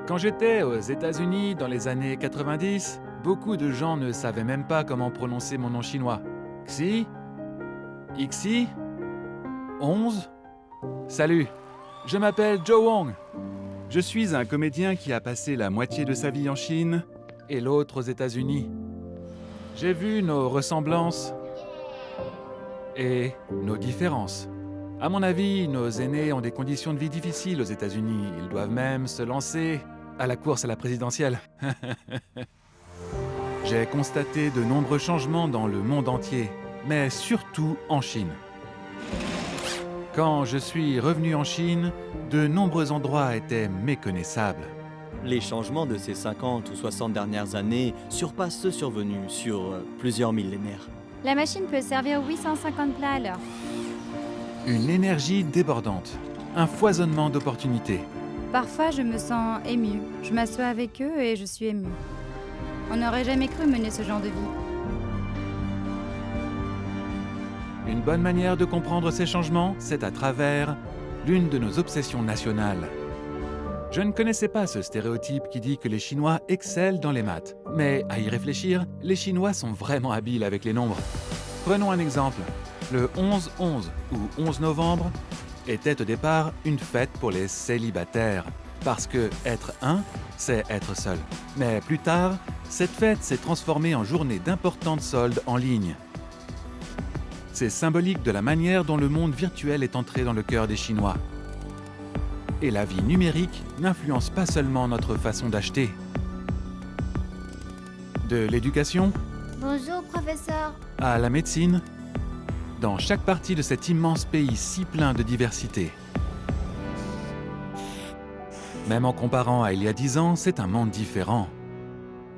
Quand j'étais aux États-Unis dans les années 90, beaucoup de gens ne savaient même pas comment prononcer mon nom chinois. Xi? Ixi? 11? Salut, je m'appelle Joe Wong. Je suis un comédien qui a passé la moitié de sa vie en Chine et l'autre aux États-Unis. J'ai vu nos ressemblances et nos différences. À mon avis, nos aînés ont des conditions de vie difficiles aux États-Unis. Ils doivent même se lancer à la course à la présidentielle. J'ai constaté de nombreux changements dans le monde entier, mais surtout en Chine. Quand je suis revenu en Chine, de nombreux endroits étaient méconnaissables. Les changements de ces 50 ou 60 dernières années surpassent ceux survenus sur plusieurs millénaires. La machine peut servir 850 plats à l'heure. Une énergie débordante, un foisonnement d'opportunités. Parfois, je me sens émue. Je m'assois avec eux et je suis émue. On n'aurait jamais cru mener ce genre de vie. Une bonne manière de comprendre ces changements, c'est à travers l'une de nos obsessions nationales. Je ne connaissais pas ce stéréotype qui dit que les Chinois excellent dans les maths. Mais à y réfléchir, les Chinois sont vraiment habiles avec les nombres. Prenons un exemple. Le 11-11 ou 11 novembre était au départ une fête pour les célibataires. Parce que être un, c'est être seul. Mais plus tard, cette fête s'est transformée en journée d'importantes soldes en ligne. C'est symbolique de la manière dont le monde virtuel est entré dans le cœur des Chinois. Et la vie numérique n'influence pas seulement notre façon d'acheter. De l'éducation Bonjour, professeur. à la médecine, dans chaque partie de cet immense pays si plein de diversité. Même en comparant à il y a 10 ans, c'est un monde différent.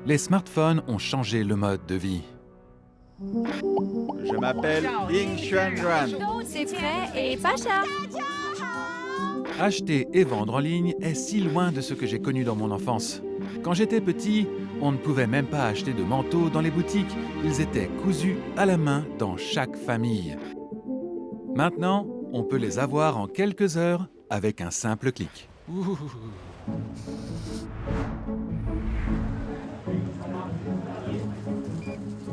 Les smartphones ont changé le mode de vie. Je m'appelle Ying Xuanran. C'est frais et pas cher. Acheter et vendre en ligne est si loin de ce que j'ai connu dans mon enfance. Quand j'étais petit, on ne pouvait même pas acheter de manteaux dans les boutiques. Ils étaient cousus à la main dans chaque famille. Maintenant, on peut les avoir en quelques heures avec un simple clic.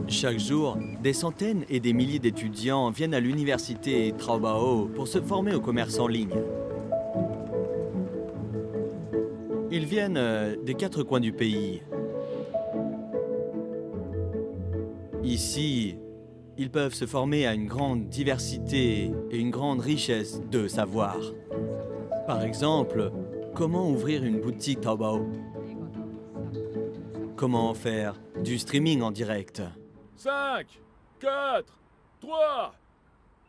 Chaque jour, des centaines et des milliers d'étudiants viennent à l'université Taobao pour se former au commerce en ligne. Ils viennent des 4 coins du pays. Ici, ils peuvent se former à une grande diversité et une grande richesse de savoir. Par exemple, comment ouvrir une boutique Taobao? Comment faire du streaming en direct? 5, 4, 3.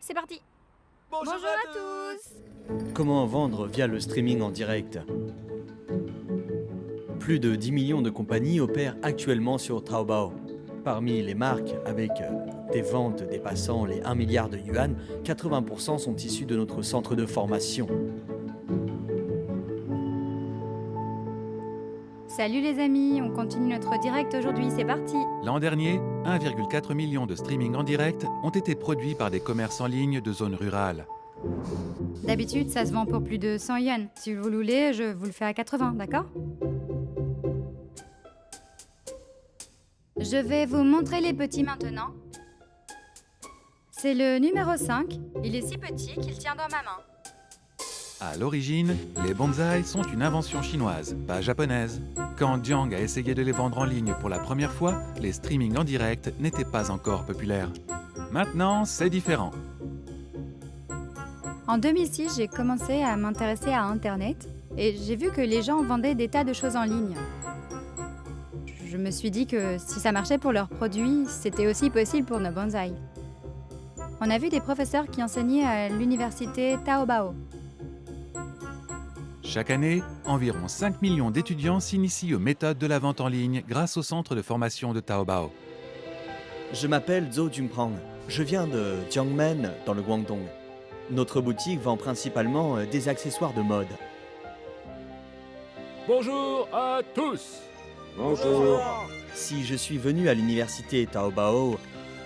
C'est parti. Bonjour à tous. Comment vendre via le streaming en direct? Plus de 10 millions de compagnies opèrent actuellement sur Taobao. Parmi les marques avec des ventes dépassant les 1 milliard de yuan, 80% sont issus de notre centre de formation. Salut les amis, on continue notre direct aujourd'hui, c'est parti. L'an dernier, 1,4 million de streaming en direct ont été produits par des commerces en ligne de zones rurales. D'habitude, ça se vend pour plus de 100 yuan. Si vous le voulez, je vous le fais à 80, d'accord? Je vais vous montrer les petits maintenant. C'est le numéro 5. Il est si petit qu'il tient dans ma main. À l'origine, les bonsaïs sont une invention chinoise, pas japonaise. Quand Jiang a essayé de les vendre en ligne pour la première fois, les streamings en direct n'étaient pas encore populaires. Maintenant, c'est différent. En 2006, j'ai commencé à m'intéresser à Internet et j'ai vu que les gens vendaient des tas de choses en ligne. Je me suis dit que si ça marchait pour leurs produits, c'était aussi possible pour nos bonsaïs. On a vu des professeurs qui enseignaient à l'université Taobao. Chaque année, environ 5 millions d'étudiants s'initient aux méthodes de la vente en ligne grâce au centre de formation de Taobao. Je m'appelle Zhou Junprang. Je viens de Jiangmen, dans le Guangdong. Notre boutique vend principalement des accessoires de mode. Bonjour à tous. Bonjour. Si je suis venu à l'université Taobao,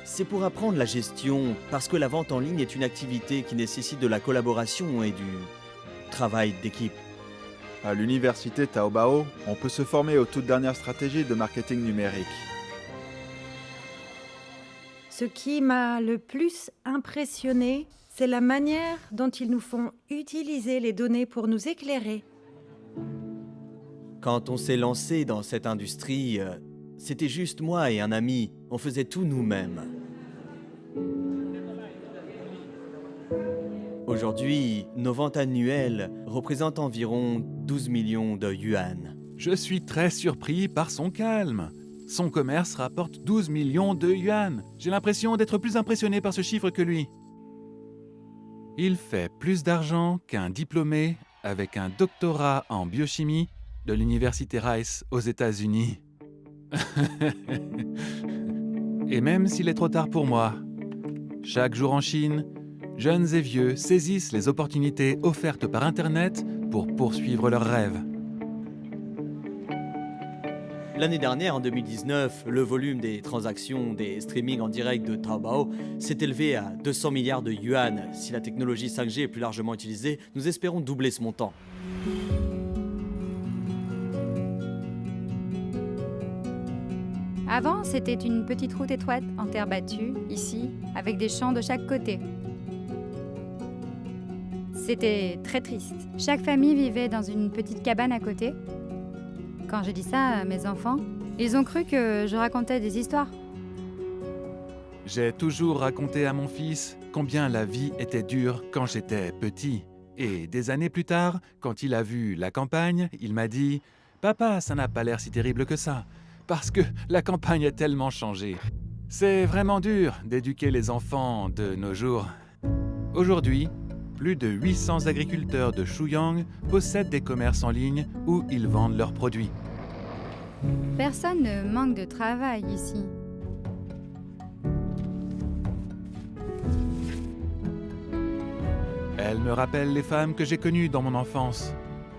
c'est pour apprendre la gestion, parce que la vente en ligne est une activité qui nécessite de la collaboration et du travail d'équipe. À l'université Taobao, on peut se former aux toutes dernières stratégies de marketing numérique. Ce qui m'a le plus impressionné, c'est la manière dont ils nous font utiliser les données pour nous éclairer. Quand on s'est lancé dans cette industrie, c'était juste moi et un ami. On faisait tout nous-mêmes. Aujourd'hui, nos ventes annuelles représentent environ 12 millions de yuan. Je suis très surpris par son calme. Son commerce rapporte 12 millions de yuan. J'ai l'impression d'être plus impressionné par ce chiffre que lui. Il fait plus d'argent qu'un diplômé avec un doctorat en biochimie de l'université Rice aux États-Unis. Et même s'il est trop tard pour moi, chaque jour en Chine, jeunes et vieux saisissent les opportunités offertes par Internet pour poursuivre leurs rêves. L'année dernière, en 2019, le volume des transactions des streamings en direct de Taobao s'est élevé à 200 milliards de yuan. Si la technologie 5G est plus largement utilisée, nous espérons doubler ce montant. Avant, c'était une petite route étroite en terre battue, ici, avec des champs de chaque côté. C'était très triste. Chaque famille vivait dans une petite cabane à côté. Quand j'ai dit ça à mes enfants, ils ont cru que je racontais des histoires. J'ai toujours raconté à mon fils combien la vie était dure quand j'étais petit. Et des années plus tard, quand il a vu la campagne, il m'a dit « Papa, ça n'a pas l'air si terrible que ça, parce que la campagne a tellement changé. C'est vraiment dur d'éduquer les enfants de nos jours. » Aujourd'hui, plus de 800 agriculteurs de Shuyang possèdent des commerces en ligne où ils vendent leurs produits. Personne ne manque de travail ici. Elles me rappellent les femmes que j'ai connues dans mon enfance.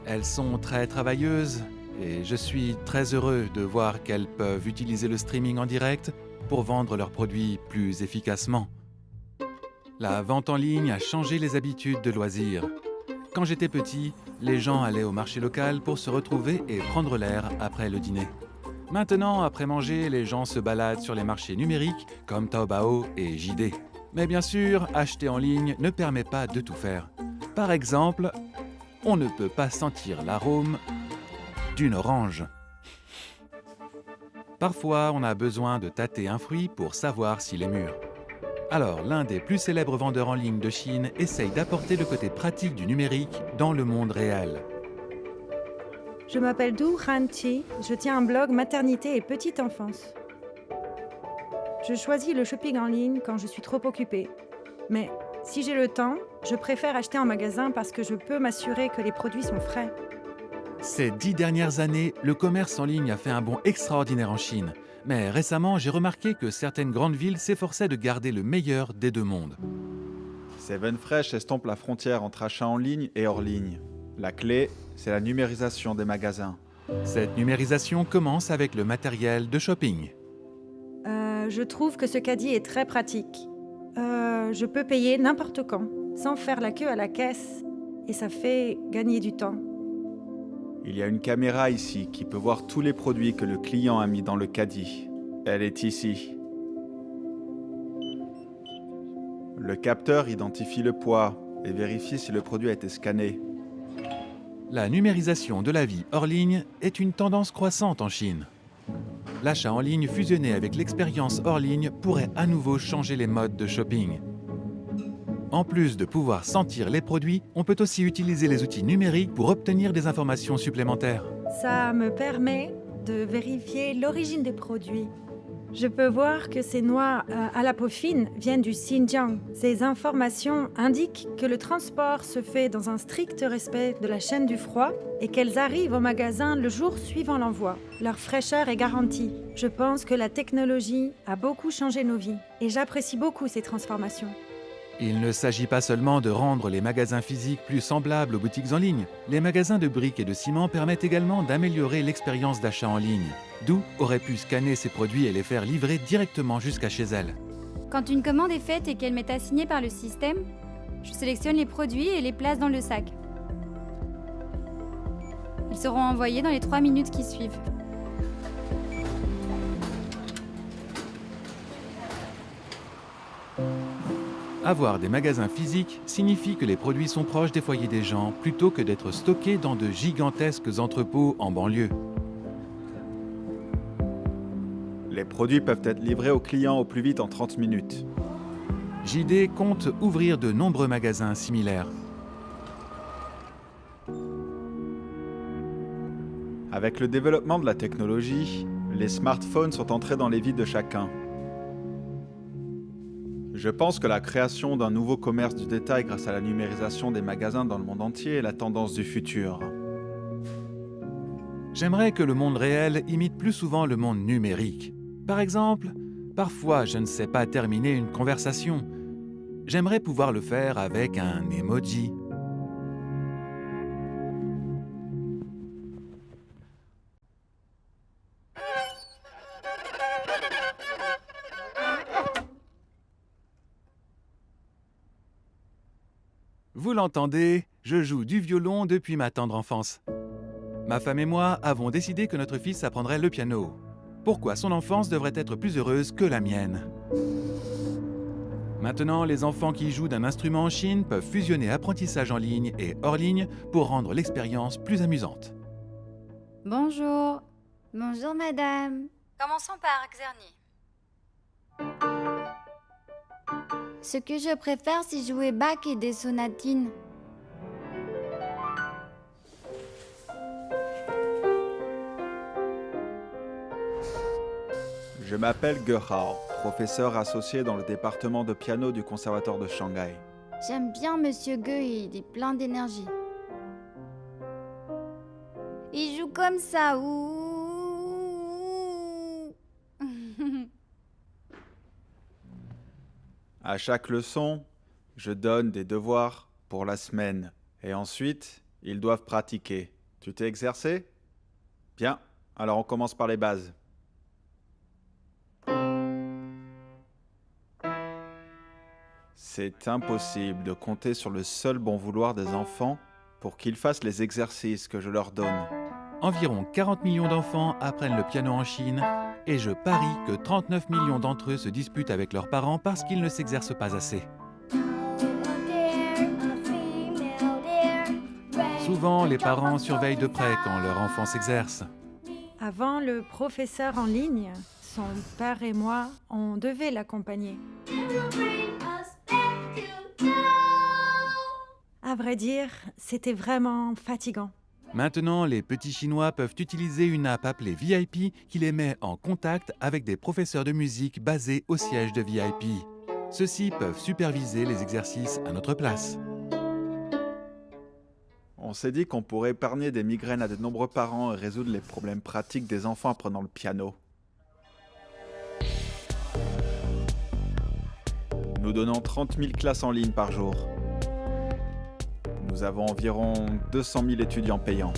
Elles sont très travailleuses et je suis très heureux de voir qu'elles peuvent utiliser le streaming en direct pour vendre leurs produits plus efficacement. La vente en ligne a changé les habitudes de loisirs. Quand j'étais petit, les gens allaient au marché local pour se retrouver et prendre l'air après le dîner. Maintenant, après manger, les gens se baladent sur les marchés numériques comme Taobao et JD. Mais bien sûr, acheter en ligne ne permet pas de tout faire. Par exemple, on ne peut pas sentir l'arôme d'une orange. Parfois, on a besoin de tâter un fruit pour savoir s'il est mûr. Alors, l'un des plus célèbres vendeurs en ligne de Chine essaye d'apporter le côté pratique du numérique dans le monde réel. Je m'appelle Du Hanqi, je tiens un blog maternité et petite enfance. Je choisis le shopping en ligne quand je suis trop occupée. Mais si j'ai le temps, je préfère acheter en magasin parce que je peux m'assurer que les produits sont frais. Ces 10 dernières années, le commerce en ligne a fait un bond extraordinaire en Chine. Mais récemment, j'ai remarqué que certaines grandes villes s'efforçaient de garder le meilleur des deux mondes. Seven Fresh estompe la frontière entre achat en ligne et hors ligne. La clé, c'est la numérisation des magasins. Cette numérisation commence avec le matériel de shopping. Je trouve que ce caddie est très pratique. Je peux payer n'importe quand, sans faire la queue à la caisse, et ça fait gagner du temps. Il y a une caméra ici qui peut voir tous les produits que le client a mis dans le caddie. Elle est ici. Le capteur identifie le poids et vérifie si le produit a été scanné. La numérisation de la vie hors ligne est une tendance croissante en Chine. L'achat en ligne fusionné avec l'expérience hors ligne pourrait à nouveau changer les modes de shopping. En plus de pouvoir sentir les produits, on peut aussi utiliser les outils numériques pour obtenir des informations supplémentaires. Ça me permet de vérifier l'origine des produits. Je peux voir que ces noix à la peau fine viennent du Xinjiang. Ces informations indiquent que le transport se fait dans un strict respect de la chaîne du froid et qu'elles arrivent au magasin le jour suivant l'envoi. Leur fraîcheur est garantie. Je pense que la technologie a beaucoup changé nos vies et j'apprécie beaucoup ces transformations. Il ne s'agit pas seulement de rendre les magasins physiques plus semblables aux boutiques en ligne. Les magasins de briques et de ciment permettent également d'améliorer l'expérience d'achat en ligne. Du aurait pu scanner ses produits et les faire livrer directement jusqu'à chez elle. Quand une commande est faite et qu'elle m'est assignée par le système, je sélectionne les produits et les place dans le sac. seront envoyés dans les 3 minutes qui suivent. Avoir des magasins physiques signifie que les produits sont proches des foyers des gens plutôt que d'être stockés dans de gigantesques entrepôts en banlieue. Les produits peuvent être livrés aux clients au plus vite en 30 minutes. JD compte ouvrir de nombreux magasins similaires. Avec le développement de la technologie, les smartphones sont entrés dans les vies de chacun. Je pense que la création d'un nouveau commerce du détail grâce à la numérisation des magasins dans le monde entier est la tendance du futur. J'aimerais que le monde réel imite plus souvent le monde numérique. Par exemple, parfois je ne sais pas terminer une conversation. J'aimerais pouvoir le faire avec un emoji. Vous l'entendez, je joue du violon depuis ma tendre enfance. Ma femme et moi avons décidé que notre fils apprendrait le piano. Pourquoi son enfance devrait être plus heureuse que la mienne? Maintenant, les enfants qui jouent d'un instrument en Chine peuvent fusionner apprentissage en ligne et hors ligne pour rendre l'expérience plus amusante. Bonjour. Bonjour madame. Commençons par Xerny. Ce que je préfère, c'est jouer Bach et des sonatines. Je m'appelle Ge Hao, professeur associé dans le département de piano du Conservatoire de Shanghai. J'aime bien Monsieur Ge, il est plein d'énergie. Il joue comme ça, ouh. À chaque leçon, je donne des devoirs pour la semaine. Et ensuite, ils doivent pratiquer. Tu t'es exercé? Bien, alors on commence par les bases. C'est impossible de compter sur le seul bon vouloir des enfants pour qu'ils fassent les exercices que je leur donne. Environ 40 millions d'enfants apprennent le piano en Chine et je parie que 39 millions d'entre eux se disputent avec leurs parents parce qu'ils ne s'exercent pas assez. Souvent, les parents surveillent de près quand leur enfant s'exerce. Avant le professeur en ligne, son père et moi, on devait l'accompagner. À vrai dire, c'était vraiment fatigant. Maintenant, les petits Chinois peuvent utiliser une app appelée VIP qui les met en contact avec des professeurs de musique basés au siège de VIP. Ceux-ci peuvent superviser les exercices à notre place. On s'est dit qu'on pourrait épargner des migraines à de nombreux parents et résoudre les problèmes pratiques des enfants apprenant le piano. Nous donnons 30 000 classes en ligne par jour. Nous avons environ 200 000 étudiants payants.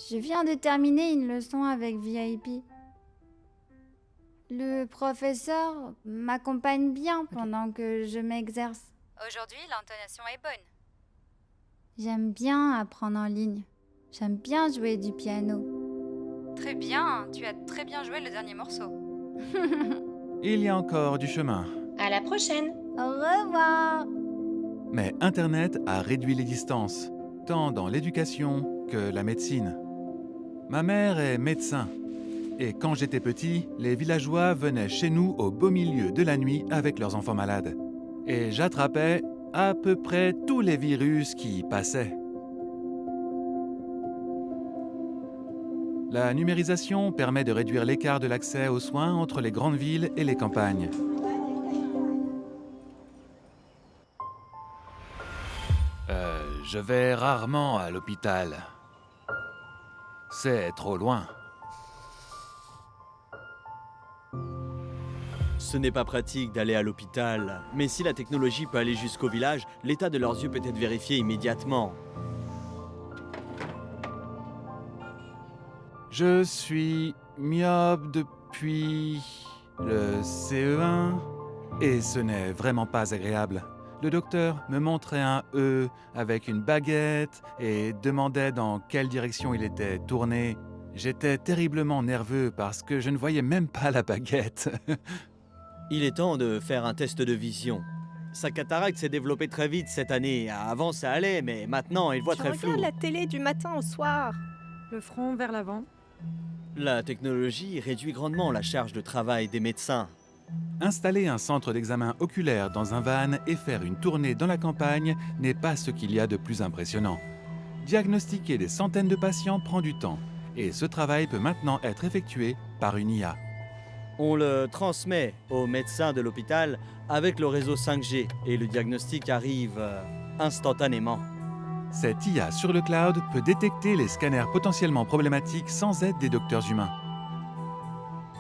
Je viens de terminer une leçon avec VIP. Le professeur m'accompagne bien pendant que je m'exerce. Aujourd'hui, l'intonation est bonne. J'aime bien apprendre en ligne. J'aime bien jouer du piano. Très bien, tu as très bien joué le dernier morceau. Il y a encore du chemin. À la prochaine! Au revoir. Mais Internet a réduit les distances, tant dans l'éducation que la médecine. Ma mère est médecin. Et quand j'étais petit, les villageois venaient chez nous au beau milieu de la nuit avec leurs enfants malades. Et j'attrapais à peu près tous les virus qui y passaient. La numérisation permet de réduire l'écart de l'accès aux soins entre les grandes villes et les campagnes. Je vais rarement à l'hôpital. C'est trop loin. Ce n'est pas pratique d'aller à l'hôpital, mais si la technologie peut aller jusqu'au village, l'état de leurs yeux peut être vérifié immédiatement. Je suis myope depuis le CE1 et ce n'est vraiment pas agréable. le docteur me montrait un E avec une baguette et demandait dans quelle direction il était tourné. J'étais terriblement nerveux parce que je ne voyais même pas la baguette. Il est temps de faire un test de vision. Sa cataracte s'est développée très vite cette année. Avant ça allait, mais maintenant il voit Tu très flou. regardes la télé du matin au soir. Le front vers l'avant. La technologie réduit grandement la charge de travail des médecins. Installer un centre d'examen oculaire dans un van et faire une tournée dans la campagne n'est pas ce qu'il y a de plus impressionnant. Diagnostiquer des centaines de patients prend du temps, et ce travail peut maintenant être effectué par une IA. On le transmet aux médecins de l'hôpital avec le réseau 5G et le diagnostic arrive instantanément. Cette IA sur le cloud peut détecter les scanners potentiellement problématiques sans aide des docteurs humains.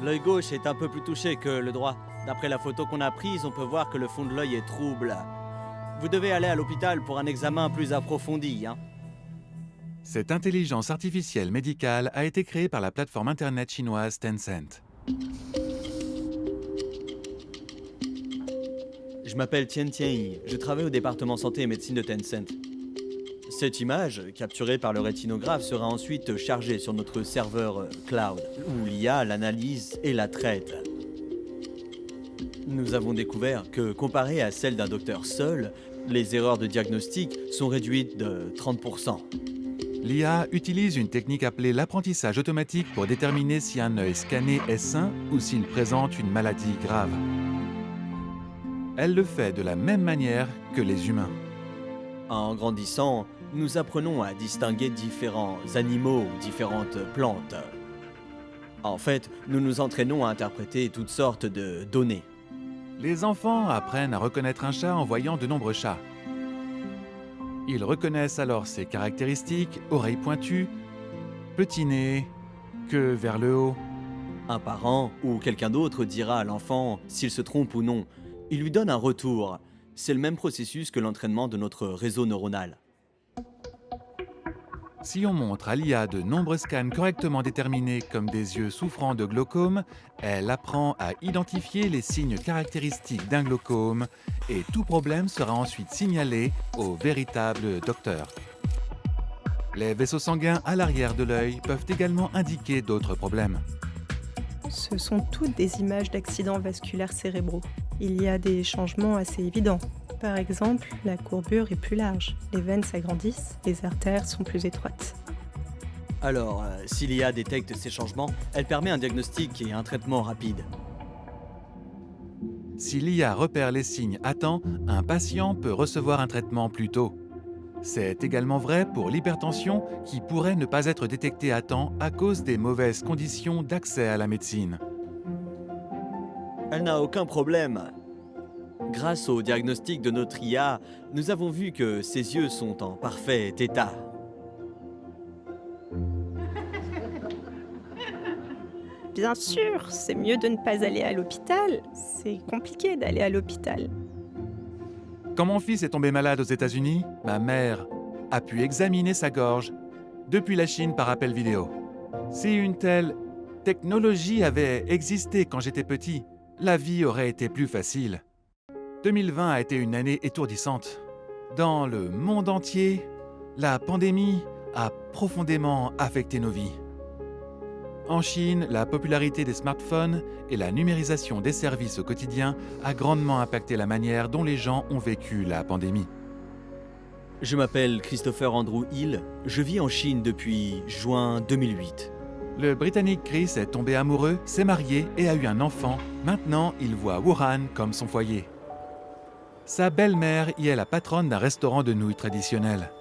L'œil gauche est un peu plus touché que le droit. D'après la photo qu'on a prise, on peut voir que le fond de l'œil est trouble. Vous devez aller à l'hôpital pour un examen plus approfondi, hein. Cette intelligence artificielle médicale a été créée par la plateforme internet chinoise Tencent. Je m'appelle Tian Tianyi, je travaille au département santé et médecine de Tencent. Cette image, capturée par le rétinographe, sera ensuite chargée sur notre serveur cloud, où l'IA l'analyse et la traite. Nous avons découvert que, comparé à celle d'un docteur seul, les erreurs de diagnostic sont réduites de 30%. L'IA utilise une technique appelée l'apprentissage automatique pour déterminer si un œil scanné est sain ou s'il présente une maladie grave. Elle le fait de la même manière que les humains. En grandissant, nous apprenons à distinguer différents animaux ou différentes plantes. En fait, nous nous entraînons à interpréter toutes sortes de données. Les enfants apprennent à reconnaître un chat en voyant de nombreux chats. Ils reconnaissent alors ses caractéristiques, oreilles pointues, petit nez, queue vers le haut. Un parent ou quelqu'un d'autre dira à l'enfant s'il se trompe ou non. Il lui donne un retour. C'est le même processus que l'entraînement de notre réseau neuronal. Si on montre à l'IA de nombreux scans correctement déterminés comme des yeux souffrant de glaucome, elle apprend à identifier les signes caractéristiques d'un glaucome et tout problème sera ensuite signalé au véritable docteur. Les vaisseaux sanguins à l'arrière de l'œil peuvent également indiquer d'autres problèmes. Ce sont toutes des images d'accidents vasculaires cérébraux. Il y a des changements assez évidents. Par exemple, la courbure est plus large, les veines s'agrandissent, les artères sont plus étroites. Alors, si l'IA détecte ces changements, elle permet un diagnostic et un traitement rapide. Si l'IA repère les signes à temps, un patient peut recevoir un traitement plus tôt. C'est également vrai pour l'hypertension qui pourrait ne pas être détectée à temps à cause des mauvaises conditions d'accès à la médecine. Elle n'a aucun problème. Grâce au diagnostic de notre IA, nous avons vu que ses yeux sont en parfait état. Bien sûr, c'est mieux de ne pas aller à l'hôpital. C'est compliqué d'aller à l'hôpital. Quand mon fils est tombé malade aux États-Unis, ma mère a pu examiner sa gorge depuis la Chine par appel vidéo. Si une telle technologie avait existé quand j'étais petit, la vie aurait été plus facile. 2020 a été une année étourdissante. Dans le monde entier, la pandémie a profondément affecté nos vies. En Chine, la popularité des smartphones et la numérisation des services au quotidien a grandement impacté la manière dont les gens ont vécu la pandémie. Je m'appelle Christopher Andrew Hill, je vis en Chine depuis juin 2008. Le Britannique Chris est tombé amoureux, s'est marié et a eu un enfant. Maintenant, il voit Wuhan comme son foyer. Sa belle-mère y est la patronne d'un restaurant de nouilles traditionnel.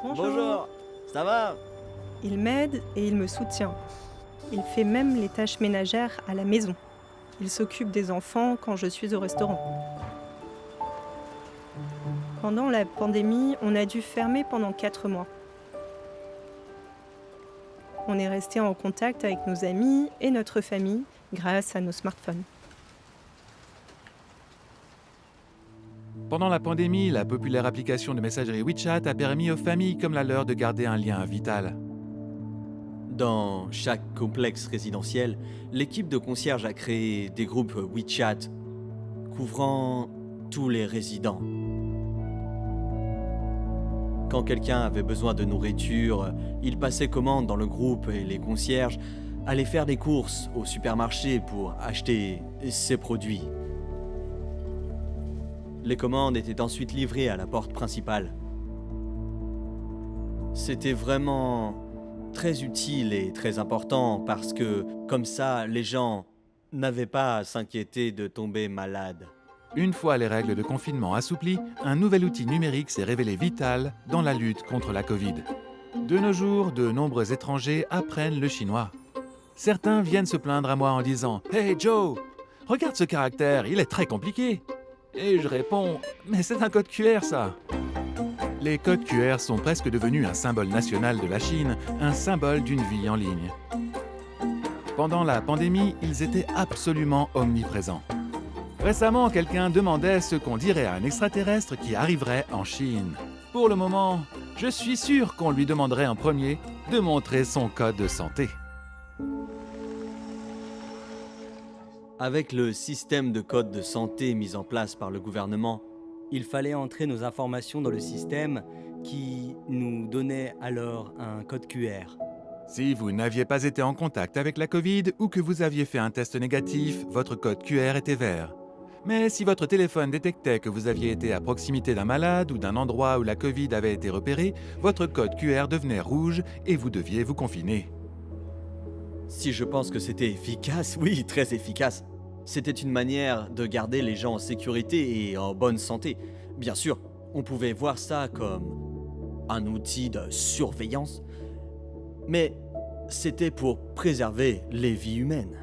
Bonjour, ça va? Il m'aide et il me soutient. Il fait même les tâches ménagères à la maison. Il s'occupe des enfants quand je suis au restaurant. Pendant la pandémie, on a dû fermer pendant 4 mois. On est resté en contact avec nos amis et notre famille grâce à nos smartphones. Pendant la pandémie, la populaire application de messagerie WeChat a permis aux familles comme la leur de garder un lien vital. Dans chaque complexe résidentiel, l'équipe de concierge a créé des groupes WeChat couvrant tous les résidents. Quand quelqu'un avait besoin de nourriture, il passait commande dans le groupe et les concierges allaient faire des courses au supermarché pour acheter ses produits. Les commandes étaient ensuite livrées à la porte principale. C'était vraiment très utile et très important parce que, comme ça, les gens n'avaient pas à s'inquiéter de tomber malades. Une fois les règles de confinement assouplies, un nouvel outil numérique s'est révélé vital dans la lutte contre la Covid. De nos jours, de nombreux étrangers apprennent le chinois. Certains viennent se plaindre à moi en disant « Hey Joe, regarde ce caractère, il est très compliqué !» Et je réponds « Mais c'est un code QR ça !» Les codes QR sont presque devenus un symbole national de la Chine, un symbole d'une vie en ligne. Pendant la pandémie, ils étaient absolument omniprésents. Récemment, quelqu'un demandait ce qu'on dirait à un extraterrestre qui arriverait en Chine. Pour le moment, je suis sûr qu'on lui demanderait en premier de montrer son code de santé. Avec le système de code de santé mis en place par le gouvernement, Il fallait entrer nos informations dans le système qui nous donnait alors un code QR. Si vous n'aviez pas été en contact avec la Covid ou que vous aviez fait un test négatif, votre code QR était vert. Mais si votre téléphone détectait que vous aviez été à proximité d'un malade ou d'un endroit où la Covid avait été repérée, votre code QR devenait rouge et vous deviez vous confiner. Si je pense que c'était efficace, oui, très efficace. C'était une manière de garder les gens en sécurité et en bonne santé. Bien sûr, on pouvait voir ça comme un outil de surveillance, mais c'était pour préserver les vies humaines.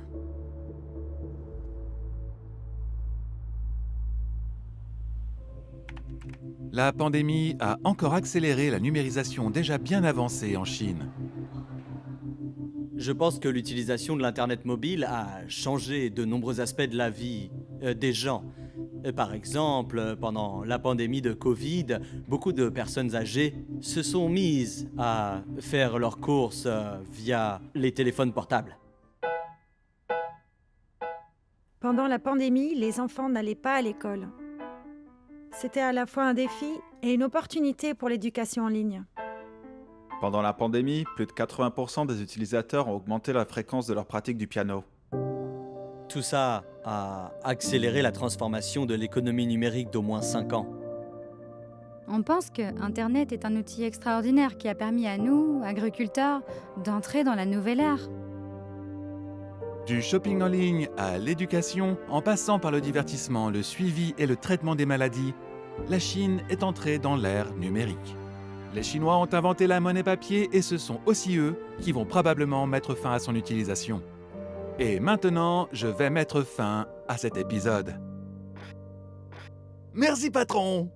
La pandémie a encore accéléré la numérisation déjà bien avancée en Chine. Je pense que l'utilisation de l'Internet mobile a changé de nombreux aspects de la vie des gens. Par exemple, pendant la pandémie de Covid, beaucoup de personnes âgées se sont mises à faire leurs courses via les téléphones portables. Pendant la pandémie, les enfants n'allaient pas à l'école. C'était à la fois un défi et une opportunité pour l'éducation en ligne. Pendant la pandémie, plus de 80% des utilisateurs ont augmenté la fréquence de leur pratique du piano. Tout ça a accéléré la transformation de l'économie numérique d'au moins 5 ans. On pense que Internet est un outil extraordinaire qui a permis à nous, agriculteurs, d'entrer dans la nouvelle ère. Du shopping en ligne à l'éducation, en passant par le divertissement, le suivi et le traitement des maladies, la Chine est entrée dans l'ère numérique. Les Chinois ont inventé la monnaie papier et ce sont aussi eux qui vont probablement mettre fin à son utilisation. Et maintenant, je vais mettre fin à cet épisode. Merci patron!